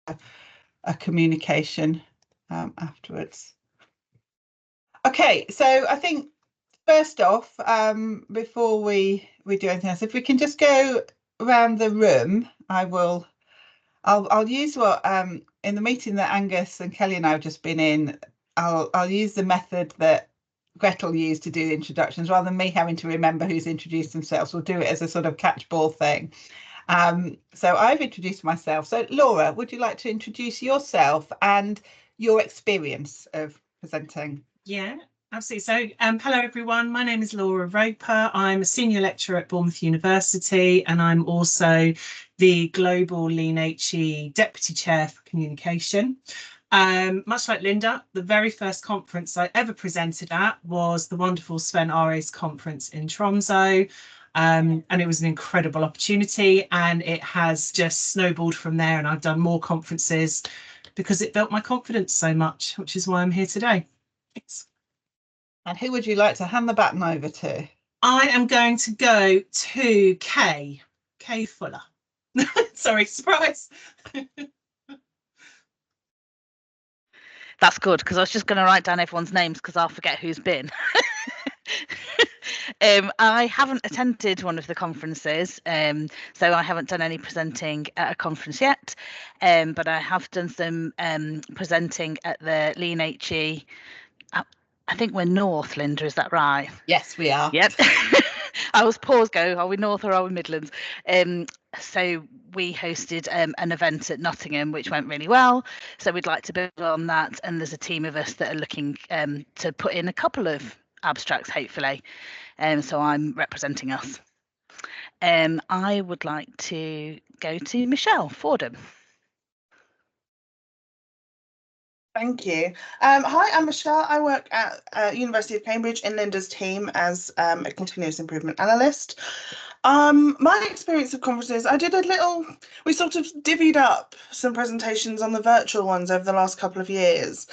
a communication afterwards. Okay, so I think first off, before we do anything else, if we can just go around the room, I'll use what in the meeting that Angus and Kelly and I have just been in. I'll use the method that Gretel used to do the introductions rather than me having to remember who's introduced themselves. We'll do it as a sort of catch-ball thing. So I've introduced myself. So Laura, would you like to introduce yourself and your experience of presenting? Yeah, absolutely. So hello everyone, my name is Laura Roper. I'm a senior lecturer at Bournemouth University and I'm also the Global Lean HE Deputy Chair for Communication. Much like Linda, the very first conference I ever presented at was the wonderful Sven Ares conference in Tromsø. And it was an incredible opportunity and it has just snowballed from there, and I've done more conferences because it built my confidence so much, which is why I'm here today. Thanks. And who would you like to hand the baton over to? I am going to go to Kay Fuller. Sorry, surprise. That's good, because I was just going to write down everyone's names because I'll forget who's been. I haven't attended one of the conferences, so I haven't done any presenting at a conference yet, but I have done some presenting at the Lean HE. I think we're North, Linda, is that right? Yes, we are. Yep. I was are we North or are we Midlands? So we hosted an event at Nottingham which went really well, so we'd like to build on that, and there's a team of us that are looking to put in a couple of abstracts hopefully, so I'm representing us. I would like to go to Michelle Fordham. Thank you. Hi, I'm Michelle. I work at University of Cambridge in Linda's team as a continuous improvement analyst. My experience of conferences, we sort of divvied up some presentations on the virtual ones over the last couple of years.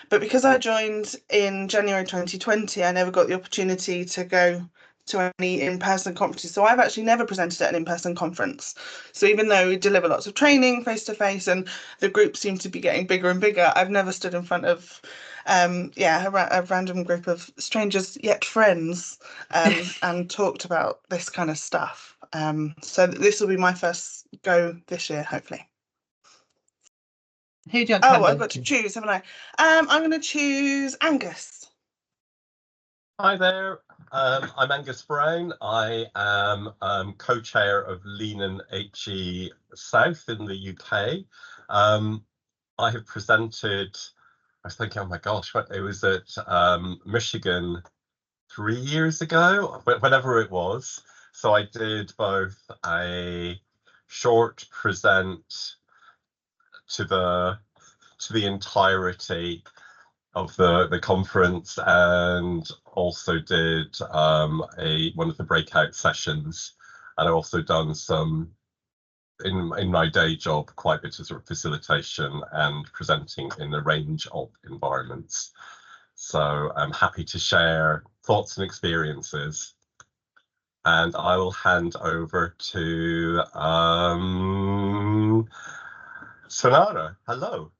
But because I joined in January 2020, I never got the opportunity to go to any in-person conferences. So I've actually never presented at an in-person conference. So even though we deliver lots of training face-to-face and the group seems to be getting bigger and bigger, I've never stood in front of a random group of strangers yet friends and talked about this kind of stuff. So this will be my first go this year, hopefully. Who do you want to I've got to choose, haven't I? I'm going to choose Angus. Hi there. I'm Angus Brown. I am co-chair of Lean and HE South in the UK. I have presented, I was thinking, oh my gosh, it was at Michigan 3 years ago, whenever it was. So I did both a short present to the entirety of the conference, and also did one of the breakout sessions, and I've also done some in my day job quite a bit of sort of facilitation and presenting in a range of environments. So I'm happy to share thoughts and experiences, and I will hand over to Sonara. Hello.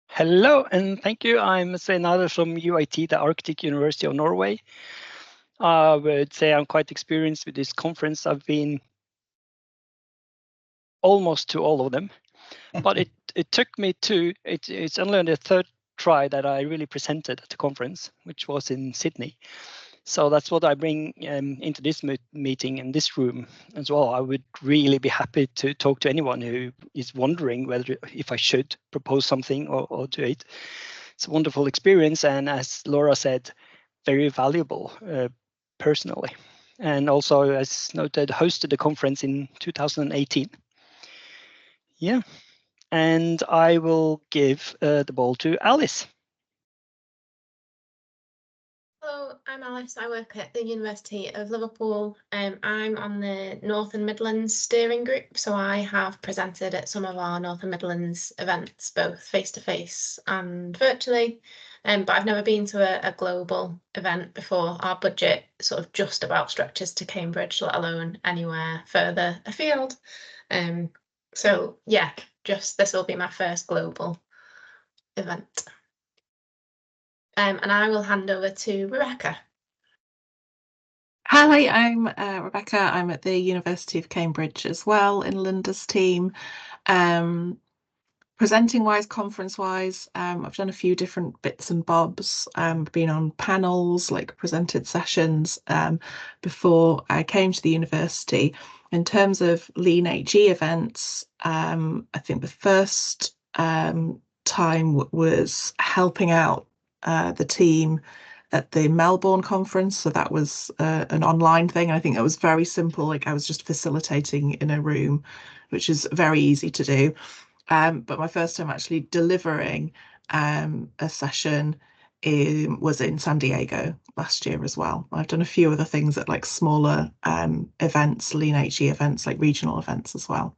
Hello, and thank you. I'm Svein Adler from UiT, the Arctic University of Norway. I would say I'm quite experienced with this conference. I've been almost to all of them, but it took me it's only on the third try that I really presented at the conference, which was in Sydney. So that's what I bring into this meeting in this room as well. I would really be happy to talk to anyone who is wondering if I should propose something or do it. It's a wonderful experience, and as Laura said, very valuable personally. And also, as noted, hosted the conference in 2018. Yeah, and I will give the ball to Alice. Hello, I'm Alice. I work at the University of Liverpool. I'm on the North and Midlands steering group, so I have presented at some of our North and Midlands events, both face-to-face and virtually, but I've never been to a global event before. Our budget sort of just about stretches to Cambridge, let alone anywhere further afield. So yeah, this will be my first global event. And I will hand over to Rebecca. Hi, I'm Rebecca. I'm at the University of Cambridge as well in Linda's team. Presenting wise, conference wise, I've done a few different bits and bobs, been on panels, like presented sessions before I came to the university. In terms of Lean HE events, I think the first time was helping out the team at the Melbourne conference. So that was an online thing. I think it was very simple. Like I was just facilitating in a room, which is very easy to do. But my first time actually delivering a session was in San Diego last year as well. I've done a few other things at like smaller events, Lean HE events, like regional events as well.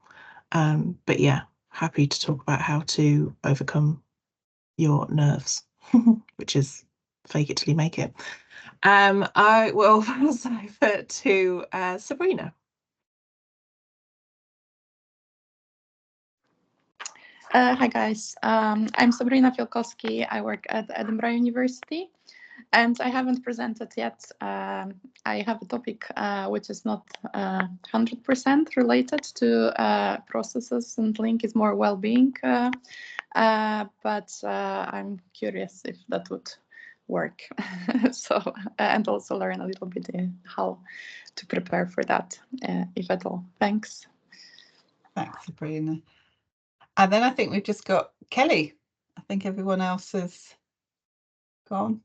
But yeah, happy to talk about how to overcome your nerves, which is fake it till you make it. I will pass over to Sabrina. Hi guys, I'm Sabrina Fiolkowski. I work at Edinburgh University and I haven't presented yet. I have a topic which is not 100% related to processes and Link is more well-being, but I'm curious if that would work. So, and also learn a little bit how to prepare for that, if at all. Thanks. Thanks, Sabrina. And then I think we've just got Kelly. I think everyone else has gone.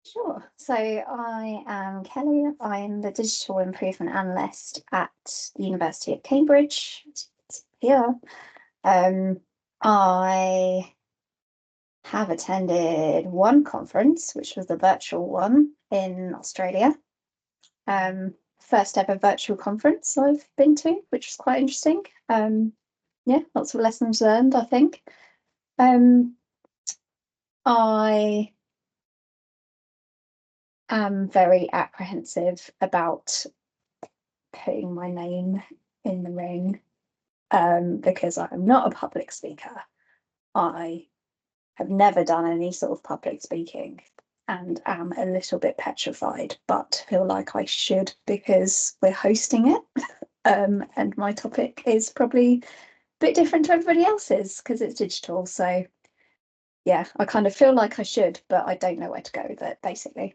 Sure. So I am Kelly. I'm the Digital Improvement Analyst at the University of Cambridge. Here. I have attended one conference, which was the virtual one in Australia. First ever virtual conference I've been to, which was quite interesting. Yeah, lots of lessons learned, I think. I am very apprehensive about putting my name in the ring because I'm not a public speaker. I have never done any sort of public speaking and am a little bit petrified, but feel like I should because we're hosting it. And my topic is probably a bit different to everybody else's because it's digital. So yeah, I kind of feel like I should, but I don't know where to go with it, basically.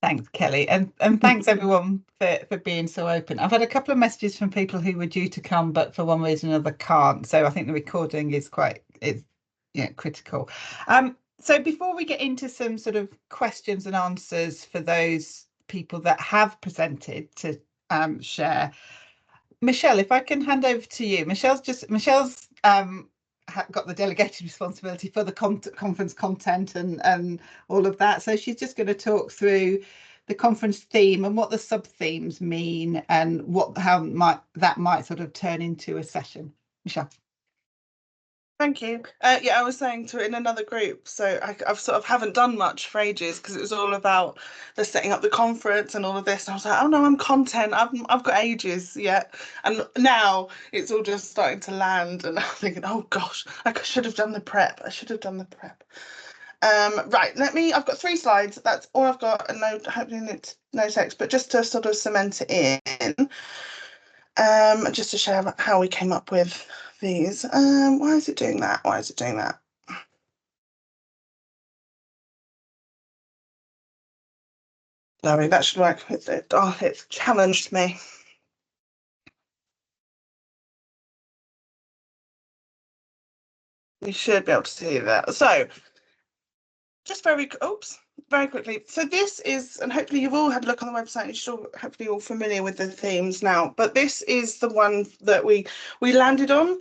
Thanks, Kelly, and thanks everyone for being so open. I've had a couple of messages from people who were due to come, but for one reason or another can't. So I think the recording is critical. So before we get into some sort of questions and answers for those people that have presented to share, Michelle, if I can hand over to you. Michelle's got the delegated responsibility for the conference content and all of that. So she's just going to talk through the conference theme and what the sub-themes mean and how that might sort of turn into a session. Michelle. Thank you. Yeah, I was saying to it in another group, so I've sort of haven't done much for ages because it was all about the setting up the conference and all of this. And I was like, oh no, I'm content. I've got ages yet, and now it's all just starting to land. And I'm thinking, oh gosh, I should have done the prep. I should have done the prep. Right, I've got 3 slides. That's all I've got, and hopefully it's no text, but just to sort of cement it in. Just to share how we came up with these. Why is it doing that? Why is it doing that? Sorry, that should work. It's challenged me. You should be able to see that. So, just very quickly. So this is, and hopefully you've all had a look on the website. You're still hopefully all familiar with the themes now. But this is the one that we landed on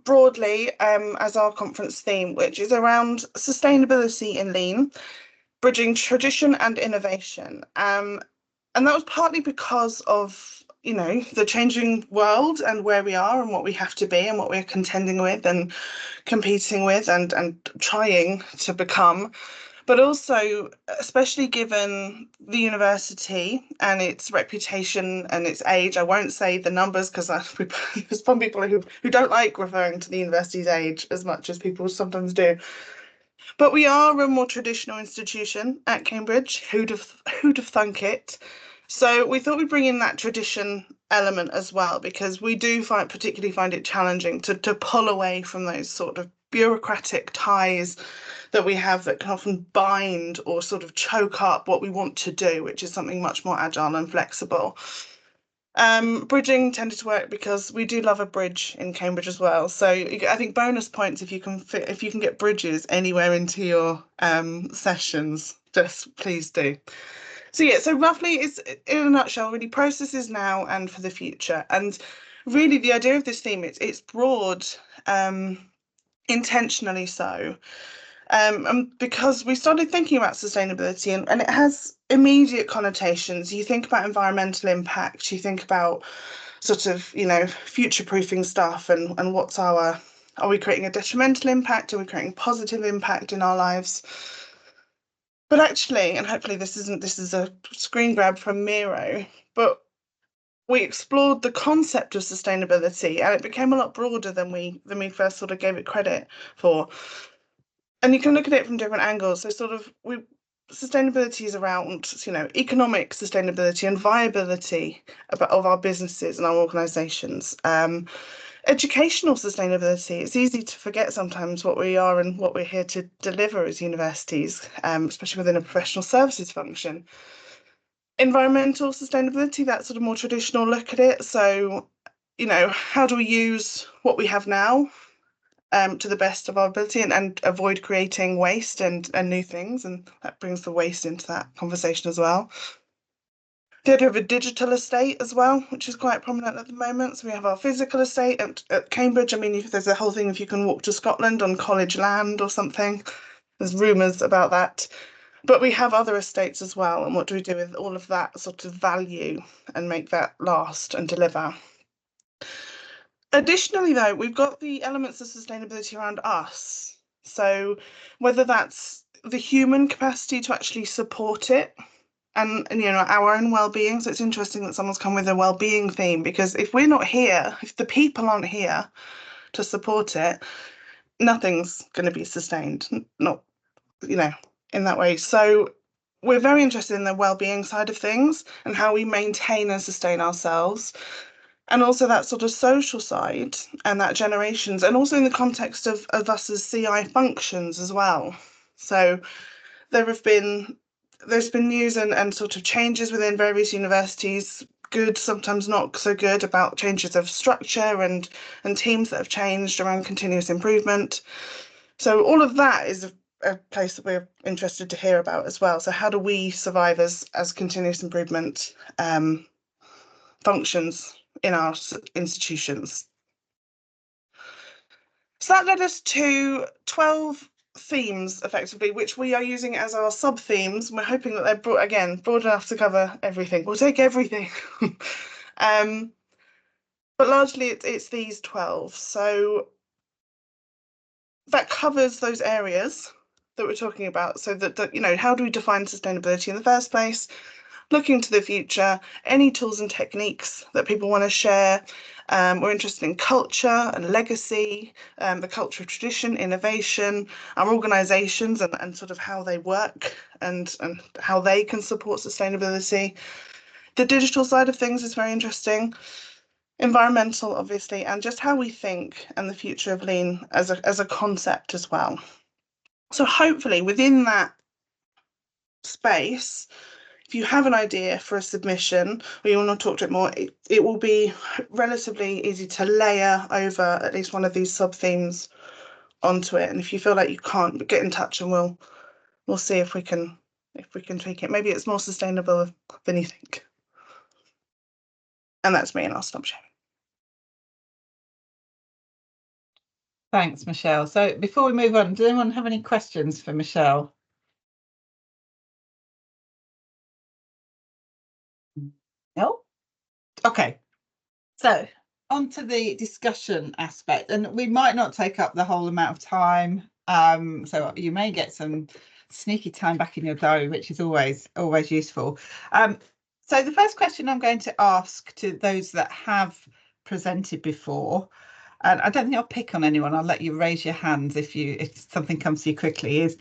broadly as our conference theme, which is around sustainability in Lean, bridging tradition and innovation. And that was partly because of, the changing world and where we are and what we have to be and what we're contending with and competing with and trying to become. but also, especially given the university and its reputation and its age. I won't say the numbers because there's some people who don't like referring to the university's age as much as people sometimes do. But we are a more traditional institution at Cambridge. Who'd have thunk it? So we thought we'd bring in that tradition element as well, because we do particularly find it challenging to pull away from those sort of bureaucratic ties that we have that can often bind or sort of choke up what we want to do, which is something much more agile and flexible. Bridging tended to work because we do love a bridge in Cambridge as well. So I think bonus points if you can get bridges anywhere into your sessions, just please do. So yeah, so roughly it's in a nutshell, really processes now and for the future. And really the idea of this theme, it's broad, intentionally so. Because we started thinking about sustainability and it has immediate connotations. You think about environmental impact, you think about sort of, you know, future-proofing stuff and what's are we creating a detrimental impact? Are we creating positive impact in our lives? But actually, and hopefully this is a screen grab from Miro, but we explored the concept of sustainability and it became a lot broader than we first sort of gave it credit for. And you can look at it from different angles. So sort of sustainability is around, you know, economic sustainability and viability of our businesses and our organisations. Educational sustainability, it's easy to forget sometimes what we are and what we're here to deliver as universities, especially within a professional services function. Environmental sustainability, that sort of more traditional look at it. So, you know, how do we use what we have now to the best of our ability and avoid creating waste and new things, and that brings the waste into that conversation as well. The idea of a digital estate as well, which is quite prominent at the moment. So we have our physical estate at Cambridge. I mean, if there's a whole thing if you can walk to Scotland on college land or something. There's rumours about that. But we have other estates as well, and what do we do with all of that sort of value and make that last and deliver? Additionally, though, we've got the elements of sustainability around us. So whether that's the human capacity to actually support it and you know, our own well-being. So it's interesting that someone's come with a well-being theme, because if we're not here, if the people aren't here to support it, nothing's going to be sustained, not, you know, in that way. So we're very interested in the well-being side of things and how we maintain and sustain ourselves. And also that sort of social side and that generations, and also in the context of us as CI functions as well. So there's been news and sort of changes within various universities, good, sometimes not so good, about changes of structure and teams that have changed around continuous improvement. So all of that is a place that we're interested to hear about as well. So how do we survive as continuous improvement functions in our institutions? So that led us to 12 themes, effectively, which we are using as our sub-themes. We're hoping that they're broad enough to cover everything. We'll take everything. But largely it's these 12. So that covers those areas that we're talking about. So that you know, how do we define sustainability in the first place? Looking to the future, any tools and techniques that people want to share. We're interested in culture and legacy, the culture of tradition, innovation, our organisations and sort of how they work and how they can support sustainability. The digital side of things is very interesting. Environmental, obviously, and just how we think and the future of lean as a concept as well. So hopefully within that space, if you have an idea for a submission or you want to talk to it more, it will be relatively easy to layer over at least one of these sub-themes onto it. And if you feel like you can't, get in touch and we'll see if we can tweak it. Maybe it's more sustainable than you think. And that's me, and I'll stop sharing. Thanks, Michelle. So before we move on, does anyone have any questions for Michelle? No? Okay. So on to the discussion aspect, and we might not take up the whole amount of time. So you may get some sneaky time back in your diary, which is always useful. So the first question I'm going to ask to those that have presented before, and I don't think I'll pick on anyone, I'll let you raise your hands if something comes to you quickly, is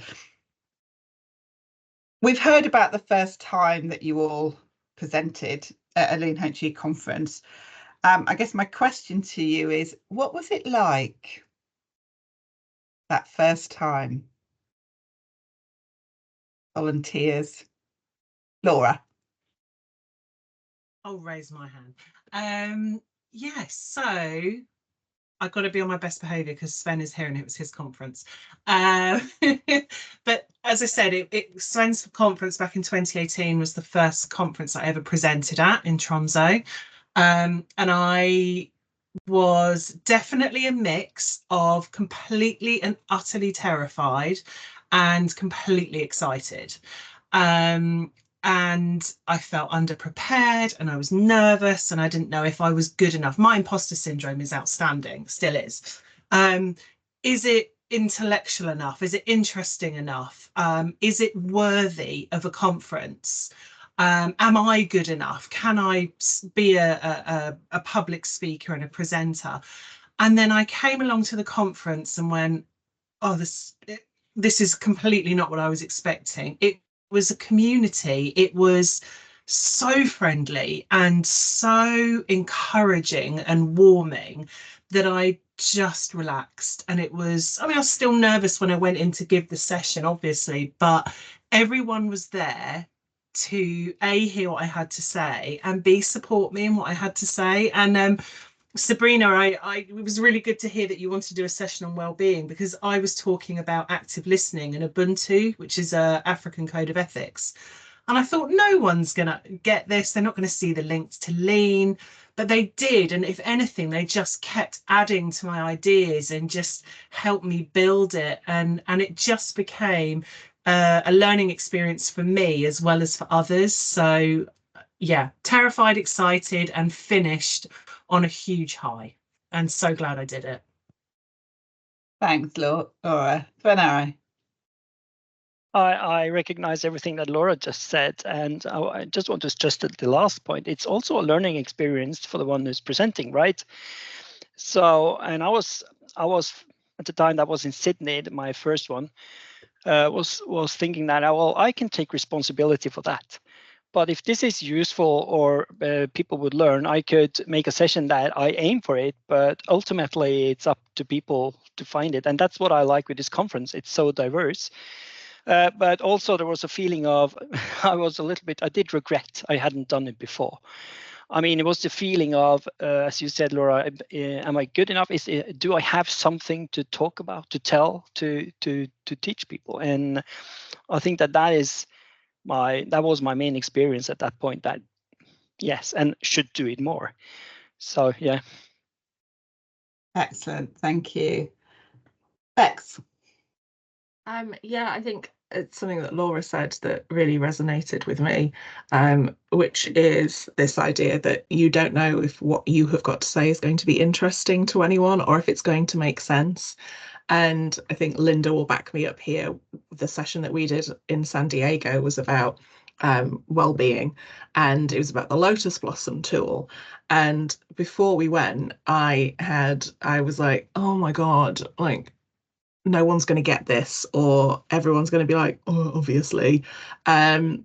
we've heard about the first time that you all presented at a Lean HE conference. I guess my question to you is, what was it like that first time? Volunteers. Laura. I'll raise my hand. Yes, so I've got to be on my best behaviour because Sven is here and it was his conference. But as I said, Sven's conference back in 2018 was the first conference I ever presented at in Tromsø. And I was definitely a mix of completely and utterly terrified and completely excited. And I felt underprepared and I was nervous and I didn't know if I was good enough. My imposter syndrome is outstanding, still is. Is it intellectual enough? Is it interesting enough? Is it worthy of a conference? Am I good enough? Can I be a public speaker and a presenter? And then I came along to the conference and went, oh, this is completely not what I was expecting. It was a community. It was so friendly and so encouraging and warming that I just relaxed. And it was, I mean, I was still nervous when I went in to give the session, obviously, but everyone was there to A, hear what I had to say, and B, support me in what I had to say. And Sabrina, it was really good to hear that you wanted to do a session on well-being, because I was talking about active listening and Ubuntu, which is a African code of ethics. And I thought, no one's going to get this. They're not going to see the links to Lean, but they did. And if anything, they just kept adding to my ideas and just helped me build it. And it just became a learning experience for me as well as for others. So yeah, terrified, excited, and finished on a huge high. And so glad I did it. Thanks, Laura. Sven. I recognize everything that Laura just said, and I just want to stress that the last point, it's also a learning experience for the one who's presenting, right? So, and I was at the time that was in Sydney, my first one, was thinking that, well, I can take responsibility for that. But if this is useful or people would learn, I could make a session that I aim for it, but ultimately it's up to people to find it. And that's what I like with this conference. It's so diverse. But also there was a feeling of, I did regret I hadn't done it before. I mean, it was the feeling of, as you said, Laura, am I good enough? Do I have something to talk about, to tell, to teach people? And I think that was my main experience at that point, that yes, and should do it more. So yeah. Excellent, thank you. Bex. Yeah, I think it's something that Laura said that really resonated with me, which is this idea that you don't know if what you have got to say is going to be interesting to anyone or if it's going to make sense. And I think Linda will back me up here. The session that we did in San Diego was about well-being, and it was about the lotus blossom tool. And before we went, I was like, oh my God, like, no one's going to get this, or everyone's going to be like, oh, obviously, and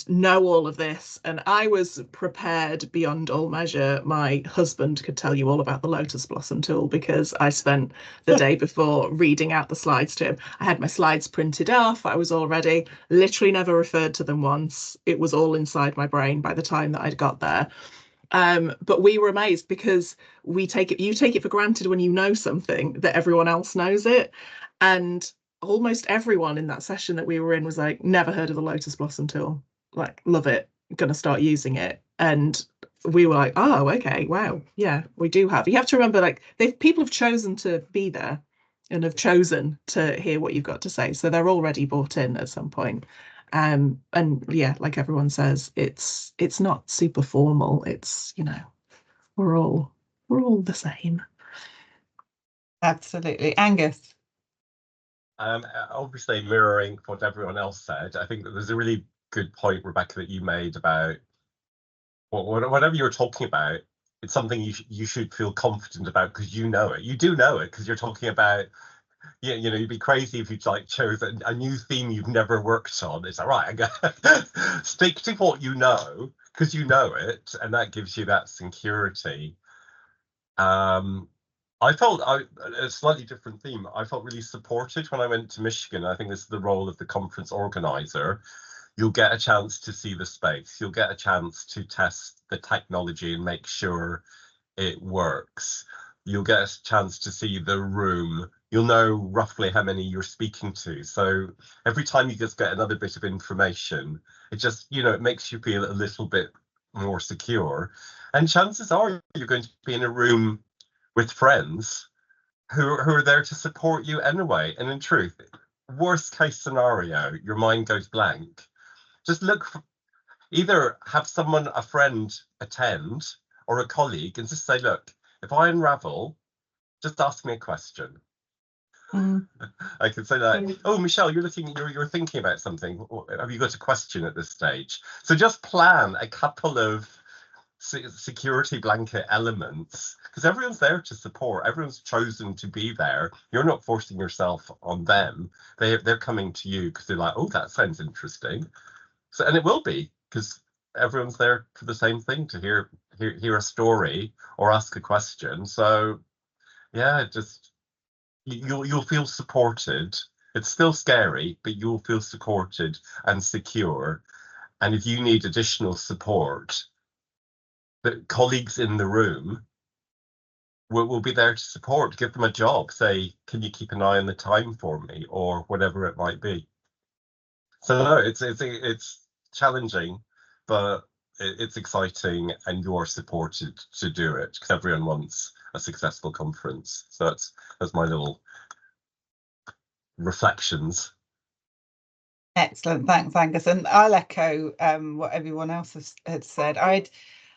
know all of this. And I was prepared beyond all measure. My husband could tell you all about the lotus blossom tool because I spent the day before reading out the slides to him. I had my slides printed off. I was all ready, literally never referred to them once. It was all inside my brain by the time that I'd got there. But we were amazed because you take it for granted when you know something that everyone else knows it. And almost everyone in that session that we were in was like, never heard of the lotus blossom tool, like, love it, gonna start using it. And we were like, oh, okay, wow, yeah, we do have. You have to remember, like, people have chosen to be there and have chosen to hear what you've got to say, so they're already bought in at some point. And yeah, like everyone says, it's not super formal. It's, we're all the same. Absolutely. Angus. Obviously mirroring what everyone else said, I think that there's a really good point, Rebecca, that you made about whatever you're talking about. It's something you should feel confident about because you know it. You do know it because you're talking about. Yeah, you know, you'd be crazy if you like chose a new theme you've never worked on. It's all right. Stick to what you know because you know it, and that gives you that security. I felt a slightly different theme. I felt really supported when I went to Michigan. I think this is the role of the conference organizer. You'll get a chance to see the space. You'll get a chance to test the technology and make sure it works. You'll get a chance to see the room. You'll know roughly how many you're speaking to. So every time you just get another bit of information, it just, you know, it makes you feel a little bit more secure. And chances are you're going to be in a room with friends who are there to support you anyway. And in truth, worst case scenario, your mind goes blank. Just look for, either have someone, a friend, attend or a colleague and just say, look, if I unravel, just ask me a question. I can say that, oh, Michelle, you're thinking about something. Have you got a question at this stage? So just plan a couple of security blanket elements because everyone's there to support. Everyone's chosen to be there. You're not forcing yourself on them. They're coming to you because they're like, oh, that sounds interesting. So, and it will be because everyone's there for the same thing, to hear a story or ask a question. So yeah, just you'll feel supported. It's still scary, but you'll feel supported and secure. And if you need additional support, the colleagues in the room will be there to support. Give them a job. Say, can you keep an eye on the time for me, or whatever it might be. So no, it's challenging, but it's exciting, and you're supported to do it because everyone wants a successful conference. So that's my little reflections. Excellent, thanks, Angus. And I'll echo what everyone else had said.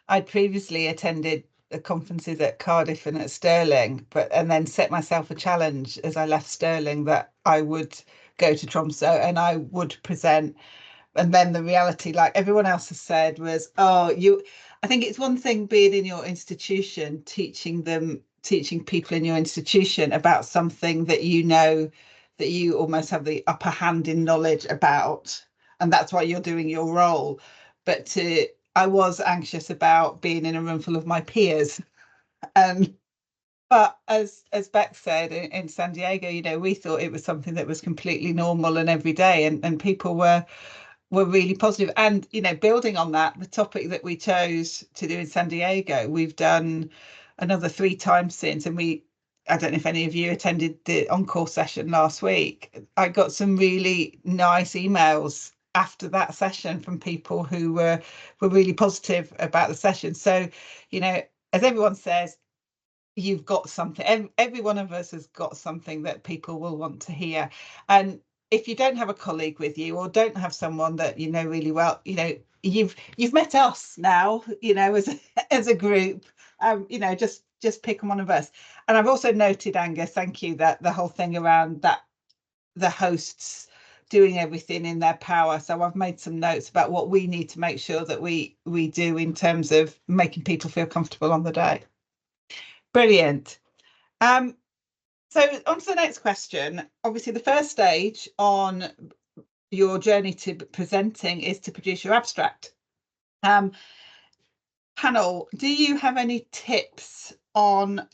I'd previously attended the conferences at Cardiff and at Stirling, and then set myself a challenge as I left Stirling that I would go to Tromsø and I would present. And then the reality, like everyone else has said, was, I think it's one thing being in your institution, teaching people in your institution about something that you know, that you almost have the upper hand in knowledge about, and that's why you're doing your role. But I was anxious about being in a room full of my peers. But as Beck said, in San Diego, you know, we thought it was something that was completely normal and everyday, and people were really positive. And, you know, building on that, the topic that we chose to do in San Diego, we've done another 3 times since. And I don't know if any of you attended the encore session last week. I got some really nice emails after that session from people who were really positive about the session. So, you know, as everyone says, you've got something. Every one of us has got something that people will want to hear. And if you don't have a colleague with you, or don't have someone that you know really well, you know, you've met us now, you know, as a group. You know, just pick one of us. And I've also noted, Angus, thank you, that the whole thing around that, the hosts doing everything in their power. So I've made some notes about what we need to make sure that we do in terms of making people feel comfortable on the day. Brilliant. So on to the next question. Obviously, the first stage on your journey to presenting is to produce your abstract. Panel, do you have any tips on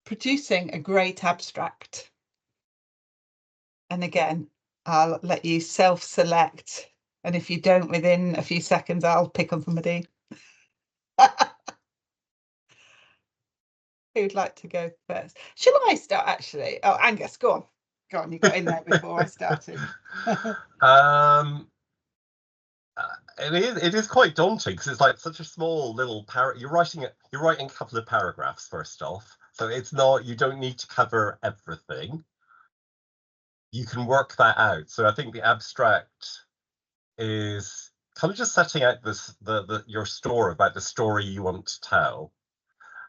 producing a great abstract? And again, I'll let you self-select. And if you don't within a few seconds, I'll pick on somebody. Who'd like to go first? Shall I start, actually? Oh, Angus, go on. Go on, you got in there before I started. It is quite daunting because it's like such a small little you're writing a couple of paragraphs first off, so it's not, you don't need to cover everything. You can work that out. So I think the abstract is kind of just setting out your story about the story you want to tell,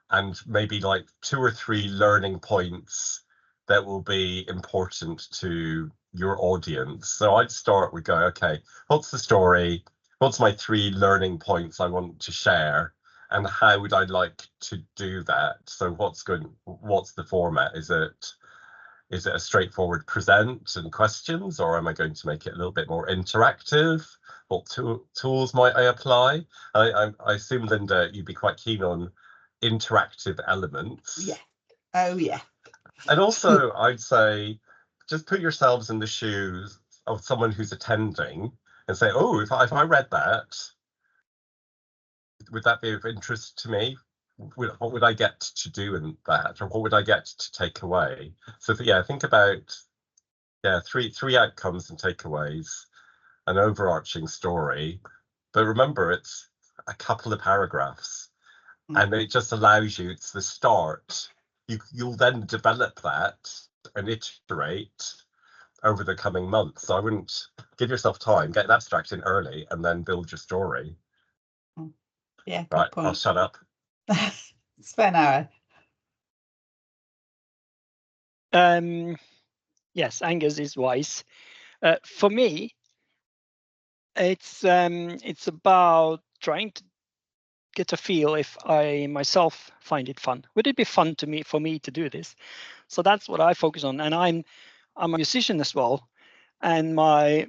and maybe like 2 or 3 learning points that will be important to your audience. So I'd start with go, okay, what's the story? What's my 3 learning points I want to share? And how would I like to do that? So what's the format? Is it a straightforward present and questions, or am I going to make it a little bit more interactive? What tools might I apply? I assume, Linda, you'd be quite keen on interactive elements. Yeah. Oh, yeah. And also, I'd say, just put yourselves in the shoes of someone who's attending and say, oh, if I read that, would that be of interest to me? What would I get to do in that, or what would I get to take away? So yeah, think about three outcomes and takeaways, an overarching story, but remember it's a couple of paragraphs, and it just allows you, it's the start. You'll then develop that and iterate over the coming months. So I wouldn't, give yourself time, get an abstract in early, and then build your story. Yeah, good right, point. I'll shut up. Sven. Yes, Angus is wise. For me, it's about trying to get a feel if I myself find it fun. Would it be fun for me to do this? So that's what I focus on. And I'm a musician as well, and my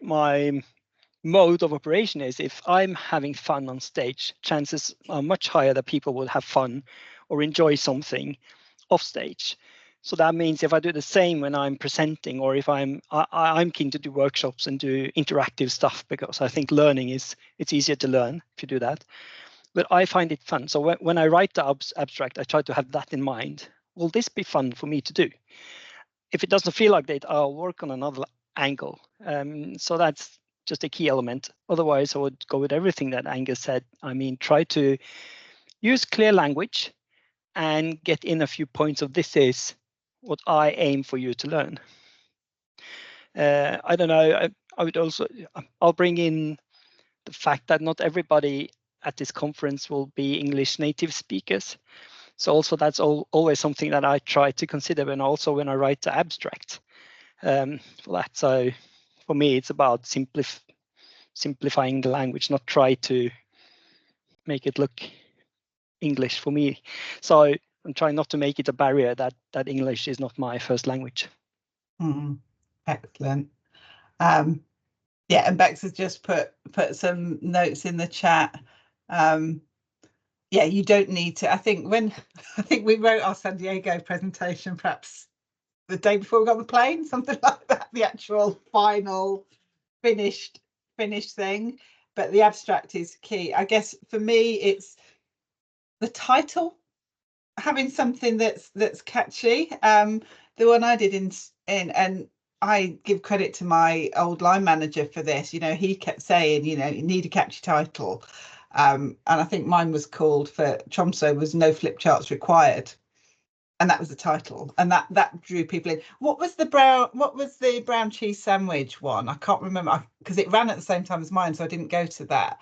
mode of operation is, if I'm having fun on stage, chances are much higher that people will have fun or enjoy something off stage. So that means if I do the same when I'm presenting, or if I'm keen to do workshops and do interactive stuff, because I think learning it's easier to learn if you do that. But I find it fun. So when I write the abstract, I try to have that in mind. Will this be fun for me to do? If it doesn't feel like that, I'll work on another angle. So that's just a key element. Otherwise, I would go with everything that Angus said. I mean, try to use clear language and get in a few points of, this is what I aim for you to learn. I don't know, I would also, I'll bring in the fact that not everybody at this conference will be English native speakers. So also that's always something that I try to consider, and also when I write the abstract for that. So for me, it's about simplifying the language, not try to make it look English for me. So I'm trying not to make it a barrier that English is not my first language. Excellent. Yeah, and Bex has just put some notes in the chat. Yeah, you don't need to. I think we wrote our San Diego presentation perhaps the day before we got on the plane, something like that, the actual final finished thing. But the abstract is key. I guess for me, it's the title, having something that's catchy. The one I did in and I give credit to my old line manager for this. You know, he kept saying, you know, you need a catchy title. And I think mine was called, for Tromso, was No Flip Charts Required. And that was the title, and that drew people in. What was the brown cheese sandwich one? I can't remember, because it ran at the same time as mine, so I didn't go to that.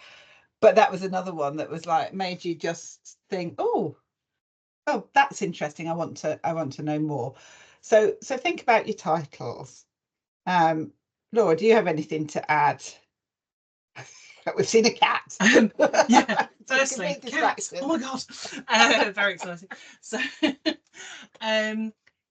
But that was another one that was like, made you just think, oh, that's interesting. I want to know more. So think about your titles. Laura, do you have anything to add? We've seen a cat. Yeah, firstly, cats. Oh my god, very exciting. So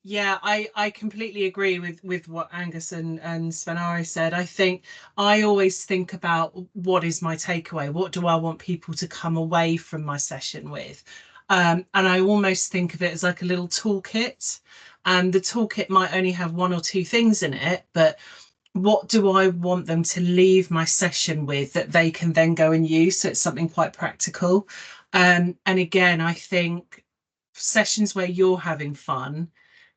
yeah, I completely agree with what Angus and Svenari said. I think I always think about, what is my takeaway? What do I want people to come away from my session with? And I almost think of it as like a little toolkit, and the toolkit might only have 1 or 2 things in it, but what do I want them to leave my session with that they can then go and use? So it's something quite practical. And again, I think sessions where you're having fun,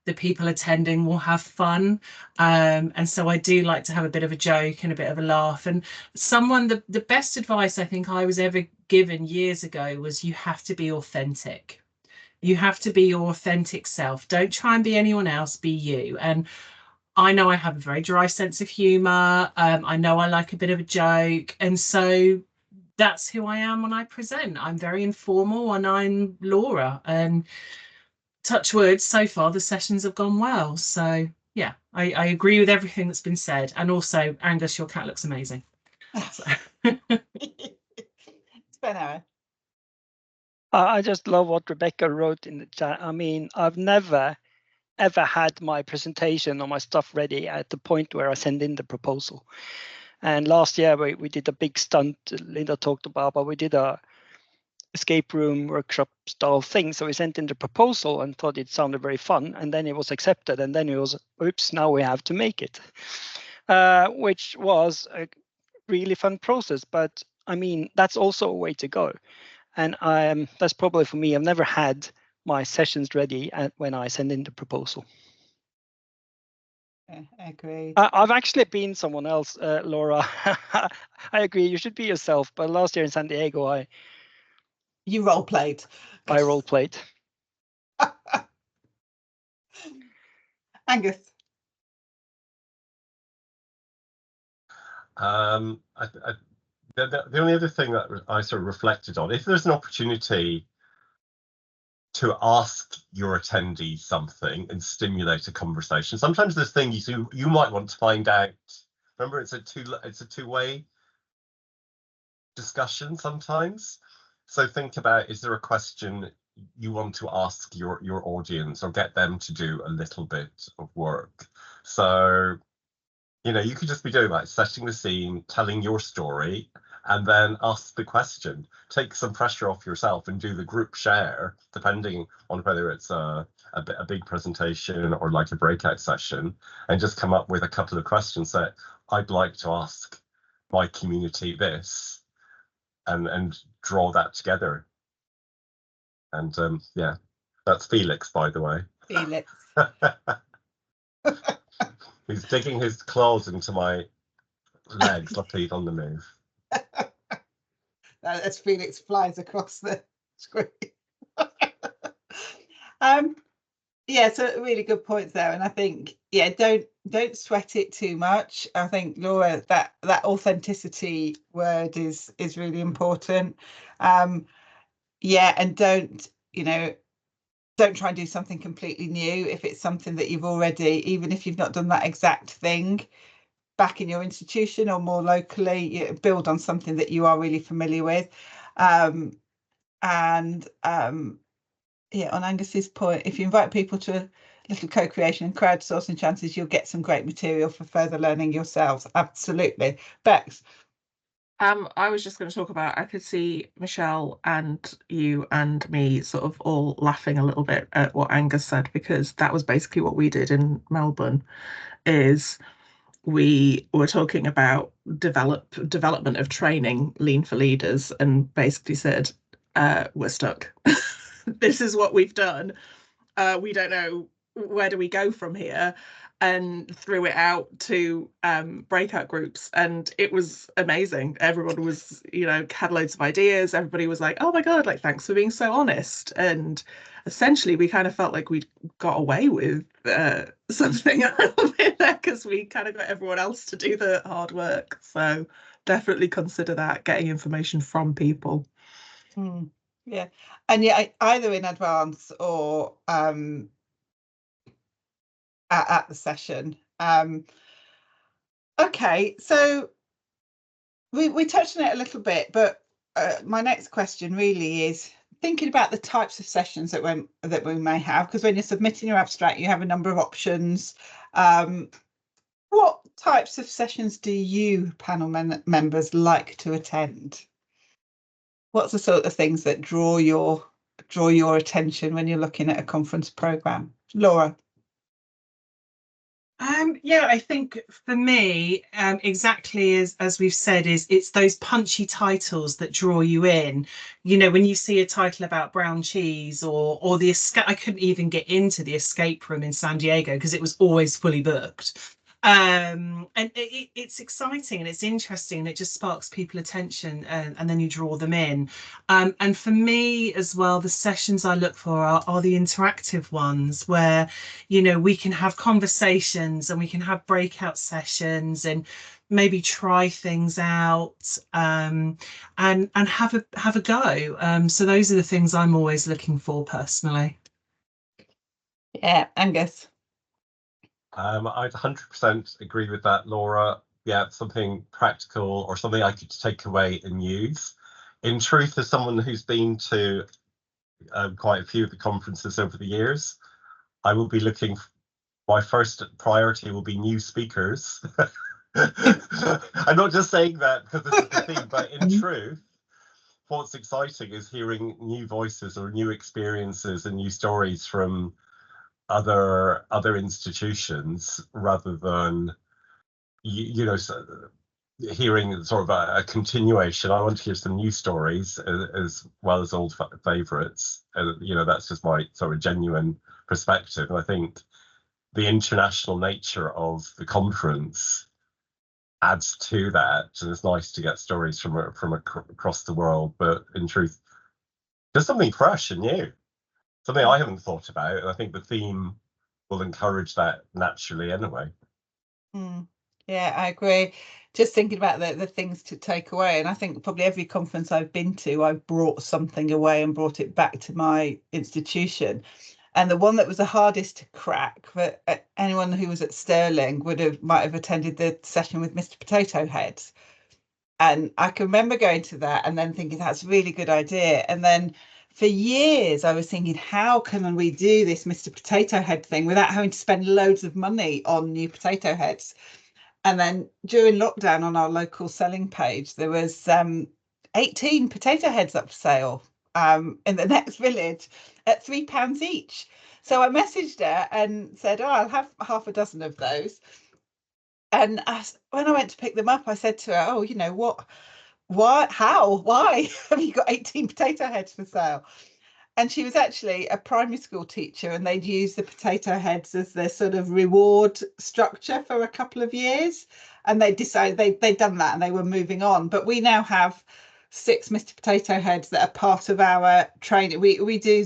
the people attending will have fun. And so I do like to have a bit of a joke and a bit of a laugh. And the best advice I think I was ever given years ago was, you have to be authentic. You have to be your authentic self. Don't try and be anyone else, be you. And I know I have a very dry sense of humour. I know I like a bit of a joke. And so that's who I am when I present. I'm very informal, and I'm Laura. And touch wood, so far the sessions have gone well. So yeah, I agree with everything that's been said. And also, Angus, your cat looks amazing. So. Spenno. I just love what Rebecca wrote in the chat. I mean, I've never ever had my presentation or my stuff ready at the point where I send in the proposal. And last year we did a big stunt Linda talked about, but we did a escape room workshop style thing. So we sent in the proposal and thought it sounded very fun, and then it was accepted, and then it was, oops, now we have to make it, which was a really fun process. But I mean, that's also a way to go. And that's probably for me, I've never had my sessions ready when I send in the proposal. Yeah, agreed. I've actually been someone else, Laura. I agree, you should be yourself. But last year in San Diego, You role played. I role played. Angus. The only other thing that I sort of reflected on, if there's an opportunity to ask your attendees something and stimulate a conversation, sometimes there's things you might want to find out. Remember, it's a two-way discussion sometimes. So think about, is there a question you want to ask your audience or get them to do a little bit of work? So, you know, you could just be doing like setting the scene, telling your story, and then ask the question. Take some pressure off yourself and do the group share, depending on whether it's a big presentation or like a breakout session, and just come up with a couple of questions that I'd like to ask my community this, and draw that together. And yeah, that's Felix, by the way. Felix. He's digging his claws into my legs like he's on the move. As Felix flies across the screen. Yeah, so really good points there, and I think don't sweat it too much. I think, Laura, that authenticity word is really important. Yeah, and don't try and do something completely new if it's something that you've already, even if you've not done that exact thing back in your institution or more locally, build on something that you are really familiar with. Yeah, on Angus's point, if you invite people to a little co-creation and crowdsourcing, chances you'll get some great material for further learning yourselves. Absolutely. Bex. I was just going to talk about, I could see Michelle and you and me sort of all laughing a little bit at what Angus said, because that was basically what we did in Melbourne. Is we were talking about development of training, lean for leaders, and basically said, we're stuck. This is what we've done. We don't know, where do we go from here? And threw it out to breakout groups, and it was amazing. Everyone was, had loads of ideas. Everybody was like, oh my God, like, thanks for being so honest. And essentially we kind of felt like we got away with something a little bit there, because we kind of got everyone else to do the hard work. So definitely consider that, getting information from people. Yeah, and yeah, either in advance or at the session. Okay, so we touched on it a little bit, but my next question really is thinking about the types of sessions that we may have, because when you're submitting your abstract, you have a number of options. What types of sessions do you panel members like to attend? What's the sort of things that draw your attention when you're looking at a conference program? Laura. Yeah, I think for me, exactly as we've said, it's those punchy titles that draw you in. When you see a title about brown cheese or the escape, I couldn't even get into the escape room in San Diego because it was always fully booked. And it's exciting and it's interesting and it just sparks people attention, and then you draw them in. And for me as well, the sessions I look for are the interactive ones where we can have conversations and we can have breakout sessions and maybe try things out, and have a go. So those are the things I'm always looking for personally. Yeah, Angus. I'd 100% agree with that, Laura. Yeah, something practical or something I could take away and use. In truth, as someone who's been to quite a few of the conferences over the years, I will be looking. My first priority will be new speakers. I'm not just saying that because this is the theme, but in truth, what's exciting is hearing new voices or new experiences and new stories from other institutions rather than hearing sort of a continuation. I want to hear some new stories as well as old favorites. That's just my sort of genuine perspective. And I think the international nature of the conference adds to that, and it's nice to get stories from across the world, but in truth, there's something fresh and new, something I haven't thought about, and I think the theme will encourage that naturally anyway. Yeah, I agree. Just thinking about the things to take away, and I think probably every conference I've been to, I've brought something away and brought it back to my institution. And the one that was the hardest to crack for anyone who was at Stirling might have attended the session with Mr. Potato Head. And I can remember going to that and then thinking that's a really good idea. And then for years I was thinking, how can we do this Mr. Potato Head thing without having to spend loads of money on new potato heads? And then during lockdown on our local selling page, there was 18 potato heads up for sale in the next village at £3 each. So I messaged her and said, I'll have half a dozen of those. And when I went to pick them up, I said to her, why have you got 18 potato heads for sale? And she was actually a primary school teacher, and they'd use the potato heads as their sort of reward structure for a couple of years. And they decided they'd done that and they were moving on. But we now have 6 Mr. Potato Heads that are part of our training. We do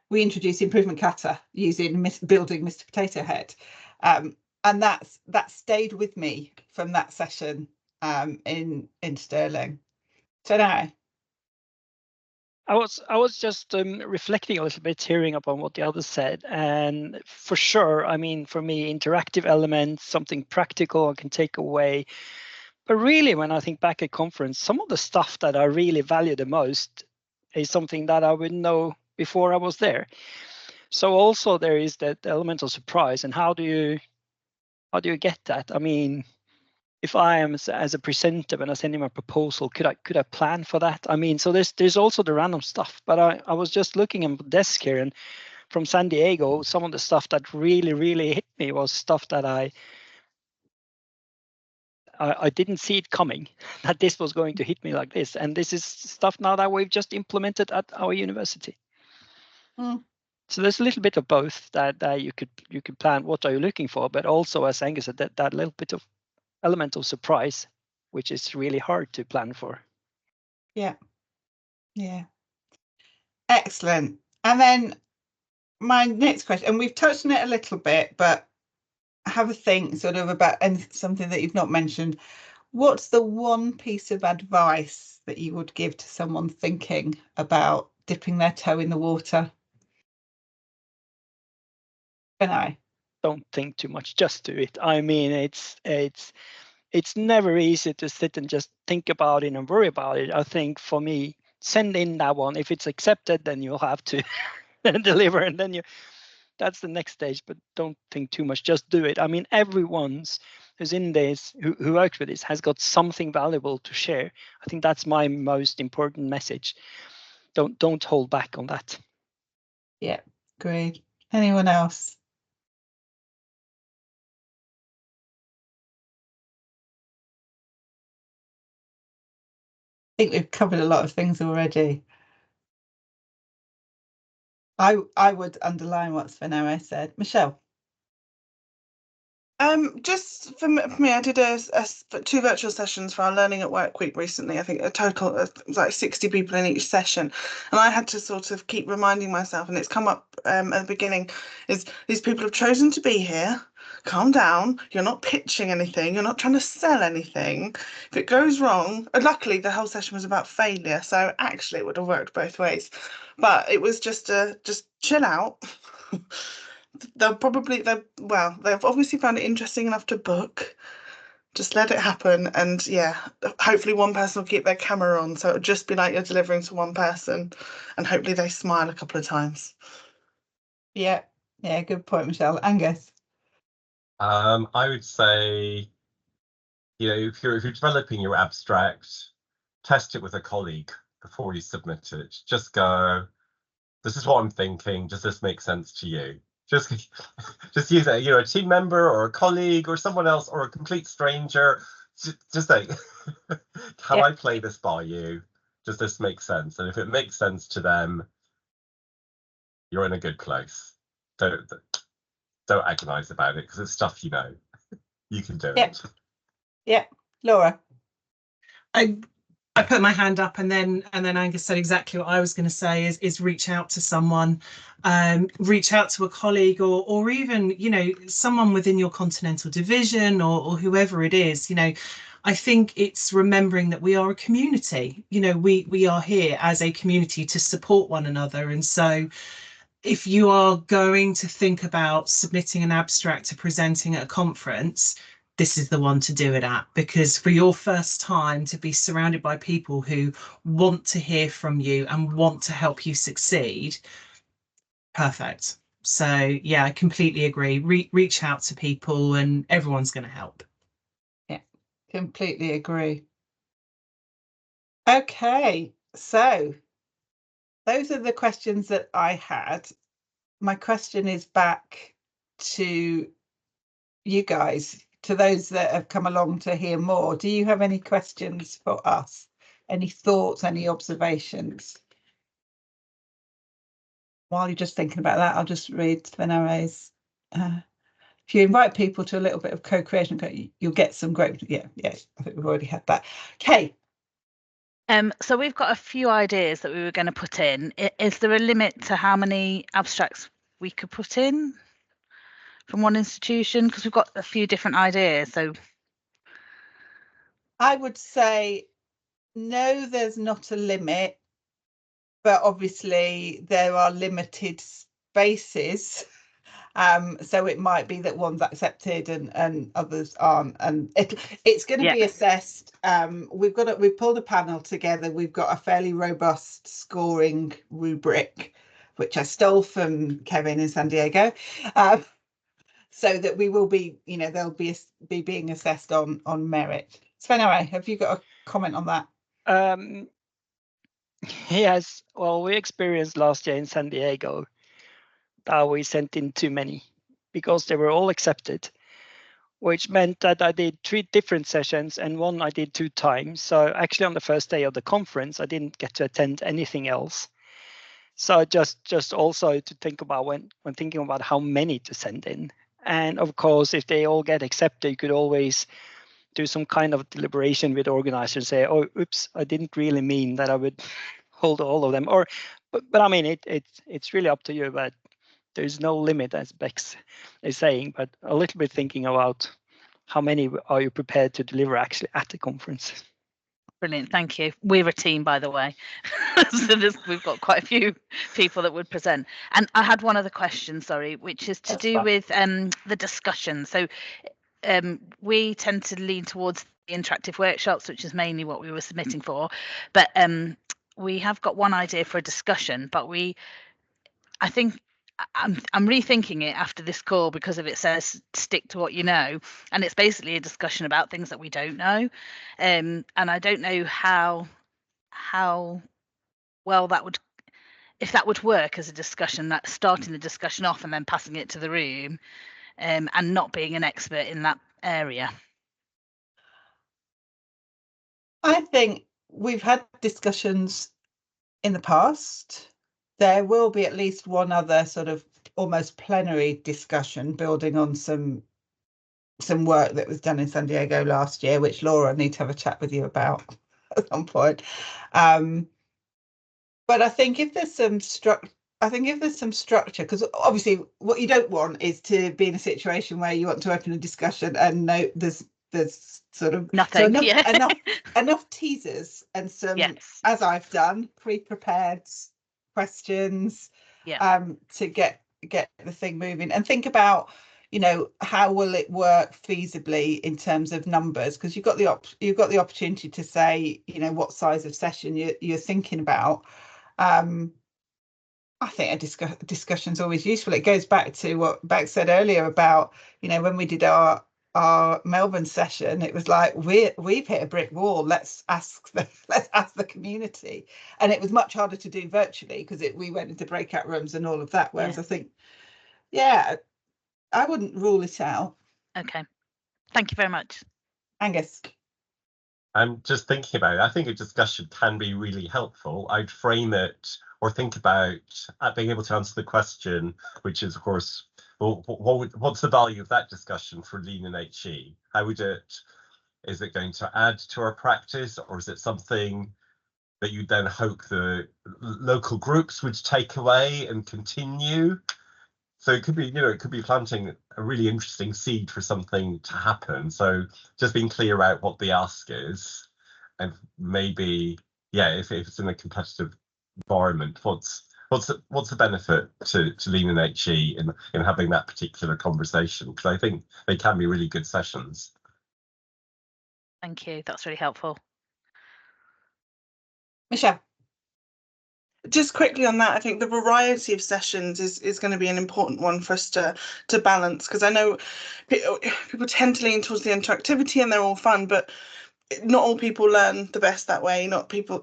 we introduce improvement kata using building Mr. Potato Head. And that stayed with me from that session in Stirling. So now I was just reflecting a little bit, hearing upon what the others said, and for sure, I mean, for me, interactive elements, something practical I can take away. But really, when I think back at conference, some of the stuff that I really value the most is something that I would know before I was there. So also there is that element of surprise, and how do you get that? I mean, if I am as a presenter when I send him a proposal, could I plan for that? I mean, so there's also the random stuff. But I was just looking at the desk here, and from San Diego, some of the stuff that really hit me was stuff that I didn't see it coming, that this was going to hit me like this. And this is stuff now that we've just implemented at our university. So there's a little bit of both that you could plan what are you looking for, but also, as Angus said, that little bit of element of surprise, which is really hard to plan for. Yeah. Excellent. And then my next question, and we've touched on it a little bit, but have a think sort of about something that you've not mentioned. What's the one piece of advice that you would give to someone thinking about dipping their toe in the water? And I don't think too much, just do it. I mean, it's never easy to sit and just think about it and worry about it. I think for me, send in that one. If it's accepted, then you'll have to deliver, and then that's the next stage. But don't think too much, just do it. I mean, everyone's who's in this, who works with this, has got something valuable to share. I think that's my most important message. Don't hold back on that. Yeah, great. Anyone else? I think we've covered a lot of things already. I would underline what Svenera said. Michelle. Just for me, I did 2 virtual sessions for our Learning at Work week recently. I think a total of like 60 people in each session, and I had to sort of keep reminding myself, and it's come up at the beginning, is these people have chosen to be here. Calm down. You're not pitching anything. You're not trying to sell anything. If it goes wrong, luckily the whole session was about failure, so actually it would have worked both ways. But it was just chill out. they've obviously found it interesting enough to book. Just let it happen, and yeah, hopefully one person will keep their camera on, so it'll just be like you're delivering to one person, and hopefully they smile a couple of times. Yeah, good point, Michelle. Angus? I would say, if you're developing your abstract, test it with a colleague before you submit it. Just go, this is what I'm thinking. Does this make sense to you? Just use it, a team member or a colleague or someone else or a complete stranger. Just say, can I play this by you? Does this make sense? And if it makes sense to them, you're in a good place. Don't agonize about it, because it's stuff you know. You can do it. Yeah, Laura? I put my hand up, and then Angus said exactly what I was going to say, is reach out to someone, reach out to a colleague, or even, someone within your continental division, or whoever it is. I think it's remembering that we are a community. We are here as a community to support one another. And so if you are going to think about submitting an abstract to presenting at a conference, this is the one to do it at, because for your first time to be surrounded by people who want to hear from you and want to help you succeed, perfect. So yeah, I completely agree. Reach out to people and everyone's going to help. Yeah, completely agree. Okay, so those are the questions that I had. My question is back to you guys, to those that have come along to hear more. Do you have any questions for us? Any thoughts, any observations? While you're just thinking about that, I'll just read Sven Array's. If you invite people to a little bit of co-creation, you'll get some great. Yeah, I think we've already had that. Okay. So we've got a few ideas that we were going to put in. Is there a limit to how many abstracts we could put in from one institution? Because we've got a few different ideas. So I would say no, there's not a limit, but obviously there are limited spaces. So it might be that one's accepted and others aren't, and it's going to be assessed. We've pulled a panel together. We've got a fairly robust scoring rubric, which I stole from Kevin in San Diego, so that we will be, they'll be being assessed on merit. Sven Array, have you got a comment on that? Yes, well, we experienced last year in San Diego that we sent in too many because they were all accepted, which meant that I did 3 different sessions, and one I did 2 times. So actually on the first day of the conference, I didn't get to attend anything else. So just also to think about when thinking about how many to send in. And of course, if they all get accepted, you could always do some kind of deliberation with organizers and say, oh, oops, I didn't really mean that I would hold all of them. But I mean, it's really up to you, but there's no limit, as Bex is saying, but a little bit thinking about how many are you prepared to deliver actually at the conference. Brilliant, thank you. We're a team, by the way. So we've got quite a few people that would present. And I had one other question, sorry, which is to do with the discussion. So we tend to lean towards the interactive workshops, which is mainly what we were submitting for. But we have got one idea for a discussion, but I think I'm rethinking it after this call because of it says stick to what you know, and it's basically a discussion about things that we don't know, and I don't know how well that would, if that would work as a discussion, that starting the discussion off and then passing it to the room, and not being an expert in that area. I think we've had discussions in the past. There will be at least one other sort of almost plenary discussion building on some work that was done in San Diego last year, which Laura need to have a chat with you about at some point. But I think if there's some structure, because obviously what you don't want is to be in a situation where you want to open a discussion and no, there's sort of nothing, so enough teasers and some, as I've done, pre-prepared questions, to get get the thing moving, and think about, you know, how will it work feasibly in terms of numbers, because you've got the opportunity to say, you know, what size of session you're thinking about. I think a discussion is always useful. It goes back to what Beck said earlier about, you know, when we did our Melbourne session, it was like we've hit a brick wall. Let's ask the community, and it was much harder to do virtually because we went into breakout rooms and all of that. Whereas I think, yeah, I wouldn't rule it out. Okay, thank you very much, Angus. I'm just thinking about it. I think a discussion can be really helpful. I'd frame it or think about being able to answer the question, which is, of course, well, what's the value of that discussion for Lean and HE? How would is it going to add to our practice, or is it something that you then hope the local groups would take away and continue? So it could be, you know, it could be planting a really interesting seed for something to happen. So just being clear about what the ask is, and maybe, yeah, if it's in a competitive environment, what's the benefit to Lean and HE in having that particular conversation? Because I think they can be really good sessions. thank you, that's really helpful. Michelle. Just quickly on that, I think the variety of sessions is going to be an important one for us to balance, because I know people tend to lean towards the interactivity and they're all fun, but not all people learn the best that way.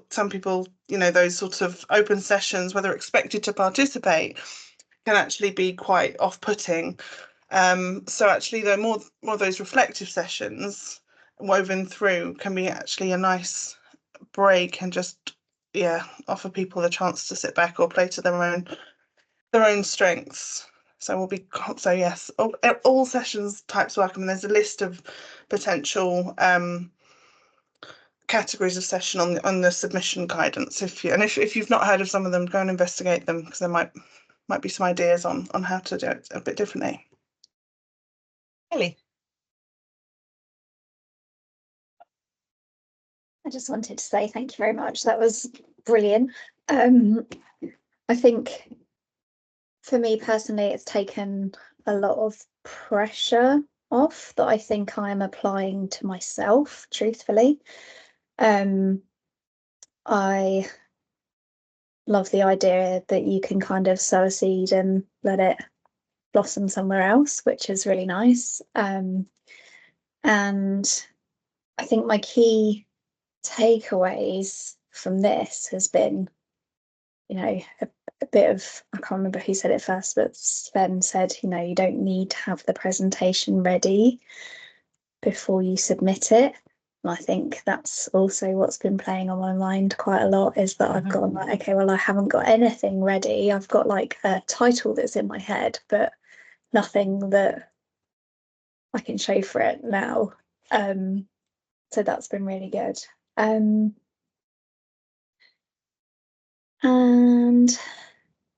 Some people, you know, those sorts of open sessions where they're expected to participate can actually be quite off-putting. So actually, there are more of those reflective sessions woven through can be actually a nice break and just, yeah, offer people the chance to sit back or play to their own strengths. So yes, all sessions types welcome. There's a list of potential categories of session on the submission guidance. If you've not heard of some of them, go and investigate them, because there might be some ideas on how to do it a bit differently. Ellie. I just wanted to say thank you very much. That was brilliant. I think for me personally, it's taken a lot of pressure off that I think I'm applying to myself, truthfully. I love the idea that you can kind of sow a seed and let it blossom somewhere else, which is really nice. And I think my key takeaways from this has been, you know, a bit of, I can't remember who said it first, but Sven said, you know, you don't need to have the presentation ready before you submit it. And I think that's also what's been playing on my mind quite a lot, is that I've gone like, okay, well, I haven't got anything ready. I've got like a title that's in my head, but nothing that I can show for it now. So that's been really good. And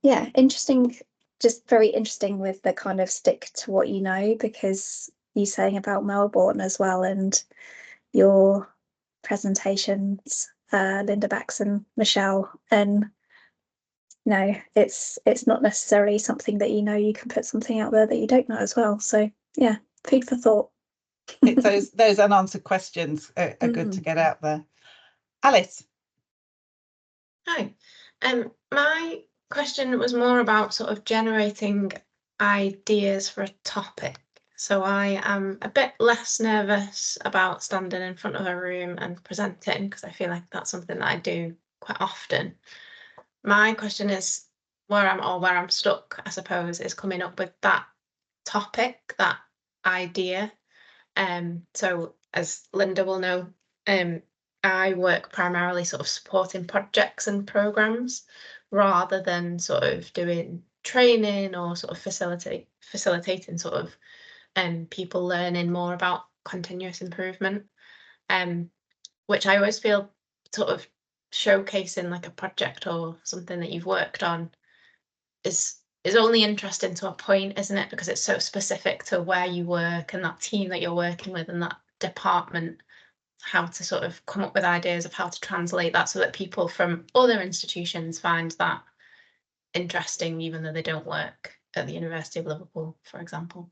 yeah, interesting, just very interesting with the kind of stick to what you know, because you saying about Melbourne as well, and your presentations, Linda Bax and Michelle, and no, it's not necessarily something that you know. You can put something out there that you don't know as well. So yeah, food for thought. It's those unanswered questions are good to get out there. Alice. Hi. My question was more about sort of generating ideas for a topic. So I am a bit less nervous about standing in front of a room and presenting, because I feel like that's something that I do quite often. My question is where I'm stuck, I suppose, is coming up with that topic, that idea. So as Linda will know, I work primarily sort of supporting projects and programs rather than sort of doing training or sort of facilitating sort of people learning more about continuous improvement, which I always feel sort of showcasing like a project or something that you've worked on is only interesting to a point, isn't it? Because it's so specific to where you work and that team that you're working with and that department, how to sort of come up with ideas of how to translate that so that people from other institutions find that interesting, even though they don't work at the University of Liverpool, for example.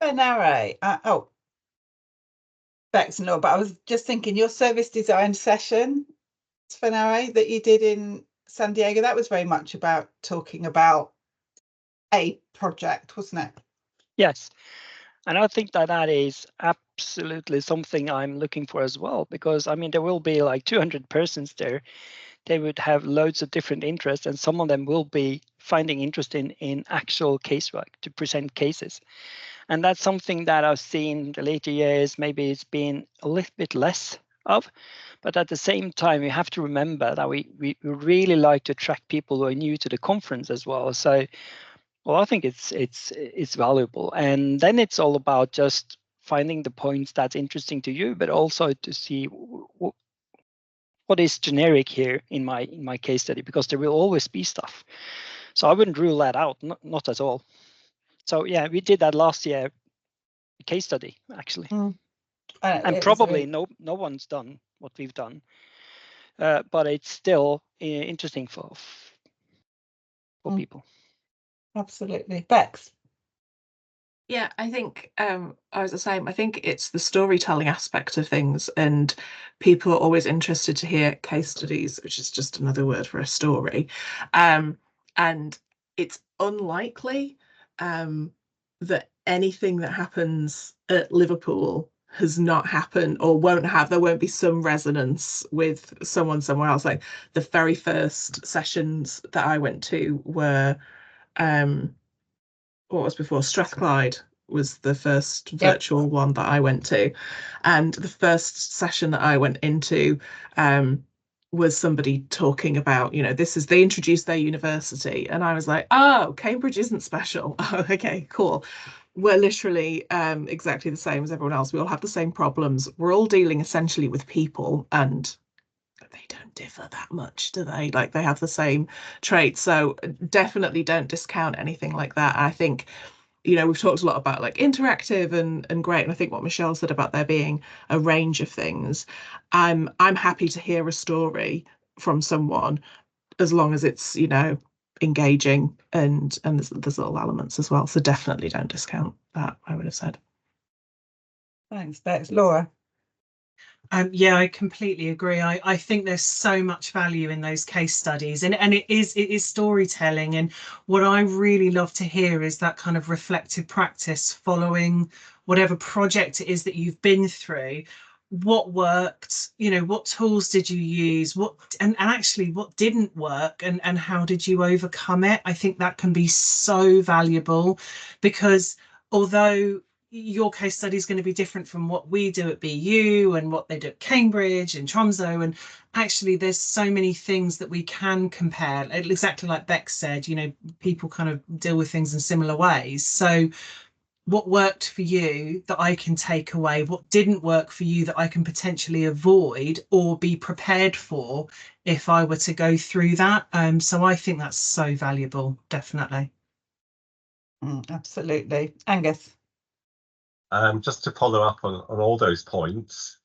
Fenare, oh, Bex and Laura, but I was just thinking your service design session, Fenare, that you did in San Diego, that was very much about talking about a project, wasn't it? Yes. And I think that that is absolutely something I'm looking for as well, because I mean, there will be like 200 persons there. They would have loads of different interests, and some of them will be finding interest in actual casework to present cases. And that's something that I've seen the later years, maybe it's been a little bit less of. But at the same time, you have to remember that we really like to attract people who are new to the conference as well. So, well, I think it's valuable. And then it's all about just finding the points that's interesting to you, but also to see what is generic here in my case study, because there will always be stuff. So I wouldn't rule that out, not at all. So yeah, we did that last year, case study actually, and probably no one's done what we've done, but it's still interesting for people. Absolutely. Bex. Yeah, I think I was the same. I think it's the storytelling aspect of things, and people are always interested to hear case studies, which is just another word for a story. And it's unlikely that anything that happens at Liverpool has not happened or won't have. There won't be some resonance with someone somewhere else. Like the very first sessions that I went to were what was before Strathclyde was the first virtual one that I went to, and the first session that I went into was somebody talking about, you know, they introduced their university, and I was like, oh, Cambridge isn't special. Oh, okay, cool. We're literally exactly the same as everyone else. We all have the same problems. We're all dealing essentially with people, and they don't differ that much, do they? Like they have the same traits. So definitely don't discount anything like that. I think, you know, we've talked a lot about like interactive and great. And I think what Michelle said about there being a range of things, I'm happy to hear a story from someone as long as it's, you know, engaging and there's little elements as well. So definitely don't discount that, I would have said. Thanks, Bex. Laura. Yeah, I completely agree. I think there's so much value in those case studies, and it is storytelling. And what I really love to hear is that kind of reflective practice following whatever project it is that you've been through. What worked, you know, what tools did you use, what and actually what didn't work, and how did you overcome it? I think that can be so valuable, because although your case study is going to be different from what we do at BU and what they do at Cambridge and Tromso, and actually there's so many things that we can compare, exactly like Bex said, you know, people kind of deal with things in similar ways. So what worked for you that I can take away, what didn't work for you that I can potentially avoid or be prepared for if I were to go through that. So I think that's so valuable, definitely. Absolutely. Angus. Just to follow up on all those points,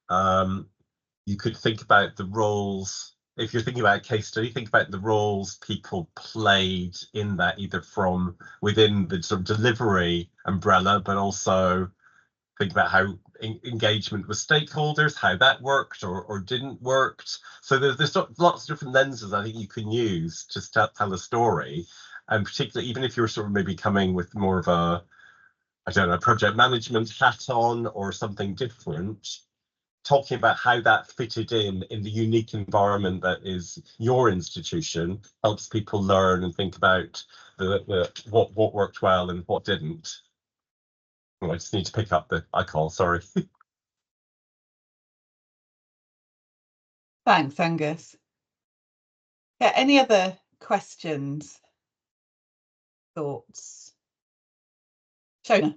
you could think about the roles. If you're thinking about a case study, think about the roles people played in that, either from within the sort of delivery umbrella, but also think about how engagement with stakeholders, how that worked or didn't work. So there's lots of different lenses I think you can use to tell a story, and particularly even if you're sort of maybe coming with more of a, I don't know, project management hat on or something different, talking about how that fitted in the unique environment that is your institution helps people learn and think about what worked well and what didn't. Oh, I just need to pick up the icon, sorry. Thanks, Angus. Yeah, any other questions, thoughts? Shona.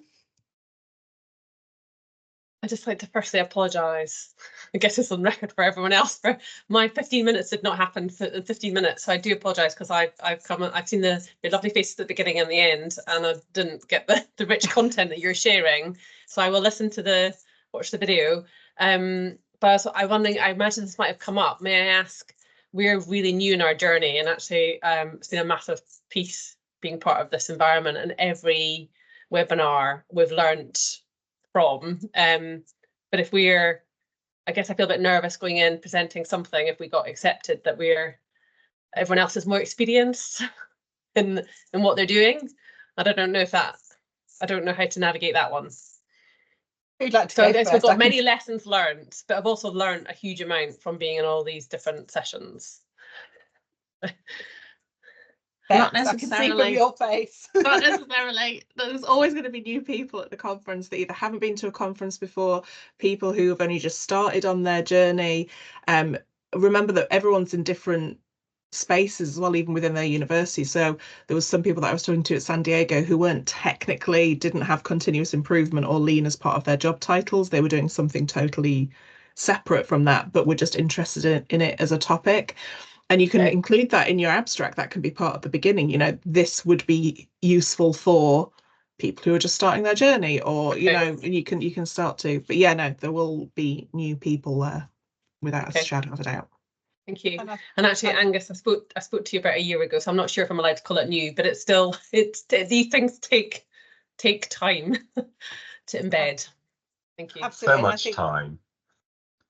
I'd just like to firstly apologise. I guess it's on record for everyone else, for my 15 minutes did not happen for 15 minutes. So I do apologise, because I've seen the lovely faces at the beginning and the end, and I didn't get the rich content that you're sharing. So I will listen to watch the video. But I was wondering, I imagine this might have come up. May I ask we're really new in our journey, and actually it's been a massive piece being part of this environment, and every webinar we've learned from. But if we're, I guess I feel a bit nervous going in presenting something if we got accepted that everyone else is more experienced in what they're doing. I don't know how to navigate that one. Who'd like to So go I guess first? we've got many lessons learned, but I've also learned a huge amount from being in all these different sessions. Not I can see from necessarily. your face. Not necessarily. There's always going to be new people at the conference that either haven't been to a conference before, people who have only just started on their journey. Remember that everyone's in different spaces as well, even within their university. So there was some people that I was talking to at San Diego who didn't have continuous improvement or lean as part of their job titles. They were doing something totally separate from that, but were just interested in it as a topic. And you can include that in your abstract. That can be part of the beginning. You know, this would be useful for people who are just starting their journey, or you know, and you can start to. But yeah, no, there will be new people there without a shadow of a doubt. Thank you. And actually, Angus, I spoke to you about a year ago, so I'm not sure if I'm allowed to call it new, but it's these things take time to embed. Thank you. Absolutely. So much time.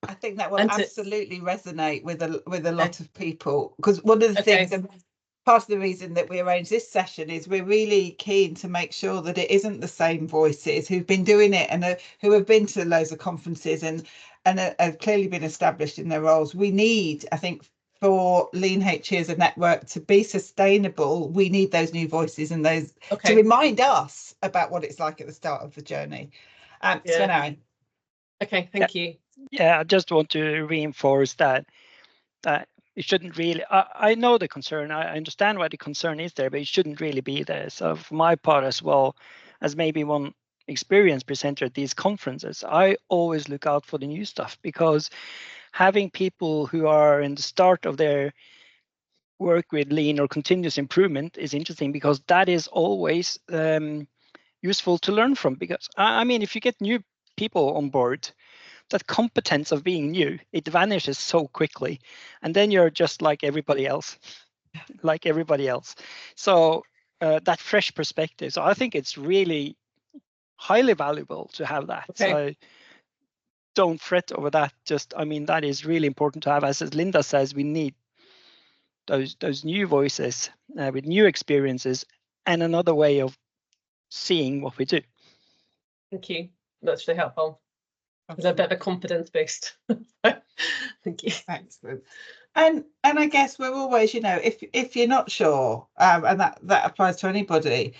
I think that will absolutely resonate with a lot of people, because one of the things, and part of the reason that we arranged this session, is we're really keen to make sure that it isn't the same voices who've been doing it and who have been to loads of conferences and have clearly been established in their roles. We need, I think, for Lean HE as a network to be sustainable, we need those new voices and those to remind us about what it's like at the start of the journey. Sven. Okay, thank you. Yeah, I just want to reinforce that it shouldn't really. I know the concern. I understand why the concern is there, but it shouldn't really be there. So for my part as well, as maybe one experienced presenter at these conferences, I always look out for the new stuff, because having people who are in the start of their work with lean or continuous improvement is interesting, because that is always useful to learn from. Because I mean, if you get new people on board, that competence of being new, it vanishes so quickly, and then you're just like everybody else. So that fresh perspective. So I think it's really highly valuable to have that. So don't fret over that. I mean, that is really important to have. As Linda says, we need those new voices with new experiences and another way of seeing what we do. Thank you. That's really helpful. There's a bit of a confidence boost. Thank you. Excellent. And I guess we're always, you know, if you're not sure, and that applies to anybody,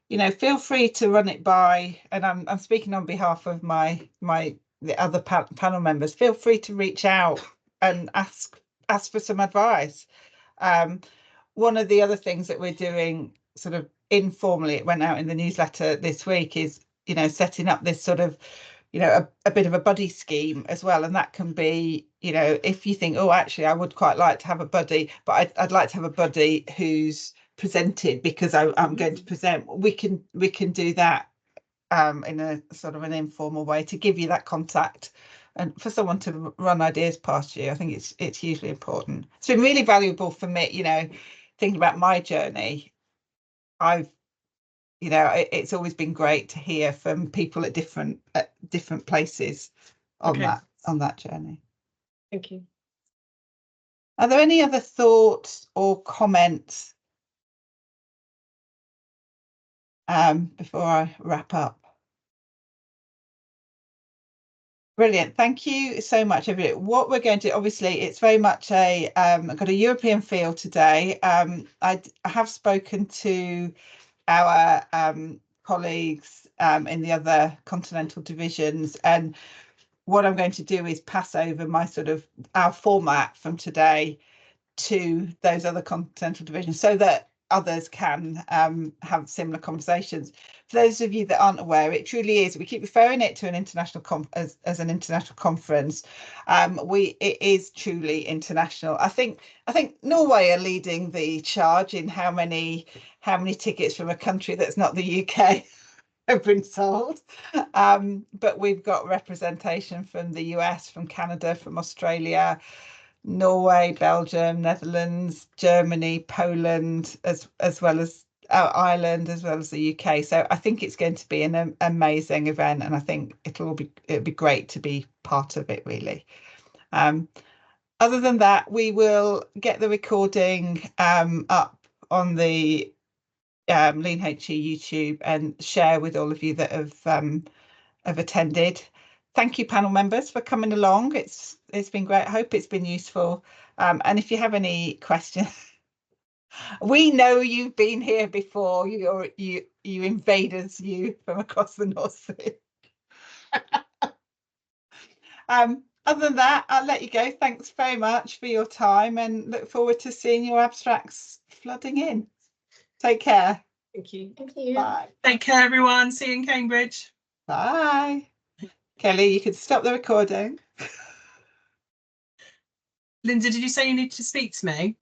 you know, feel free to run it by. And I'm speaking on behalf of the other panel members. Feel free to reach out and ask for some advice. One of the other things that we're doing sort of informally, it went out in the newsletter this week, is, you know, setting up this sort of, you know, a bit of a buddy scheme as well. And that can be, you know, if you think, oh, actually, I would quite like to have a buddy, but I'd like to have a buddy who's presented because I'm going to present. We can do that in a sort of an informal way to give you that contact and for someone to run ideas past you. I think it's hugely important. It's been really valuable for me, you know, thinking about my journey. You know, it's always been great to hear from people at different places on that journey. Thank you. Are there any other thoughts or comments before I wrap up? Brilliant. Thank you so much, everybody. What we're going to, obviously, it's very much got a European feel today. I have spoken to our colleagues in the other continental divisions, and what I'm going to do is pass over our format from today to those other continental divisions so that others can have similar conversations. For those of you that aren't aware, it truly is, we keep referring it to an international as an international conference. It is truly international. I think Norway are leading the charge in how many tickets from a country that's not the UK have been sold, but we've got representation from the US, from Canada, from Australia, Norway, Belgium, Netherlands, Germany, Poland, as well as Ireland, as well as the UK. So I think it's going to be an amazing it'll be great to be part of it, really. Other than that, we will get the recording up on the Lean HE YouTube and share with all of you that have attended. Thank you, panel members, for coming along. It's been great. I hope it's been useful. And if you have any questions, we know you've been here before. You invaders, you from across the North Sea. Other than that, I'll let you go. Thanks very much for your time and look forward to seeing your abstracts flooding in. Take care. Thank you. Thank you. Bye. Take care, everyone. See you in Cambridge. Bye. Kelly, you can stop the recording. Linda, did you say you need to speak to me?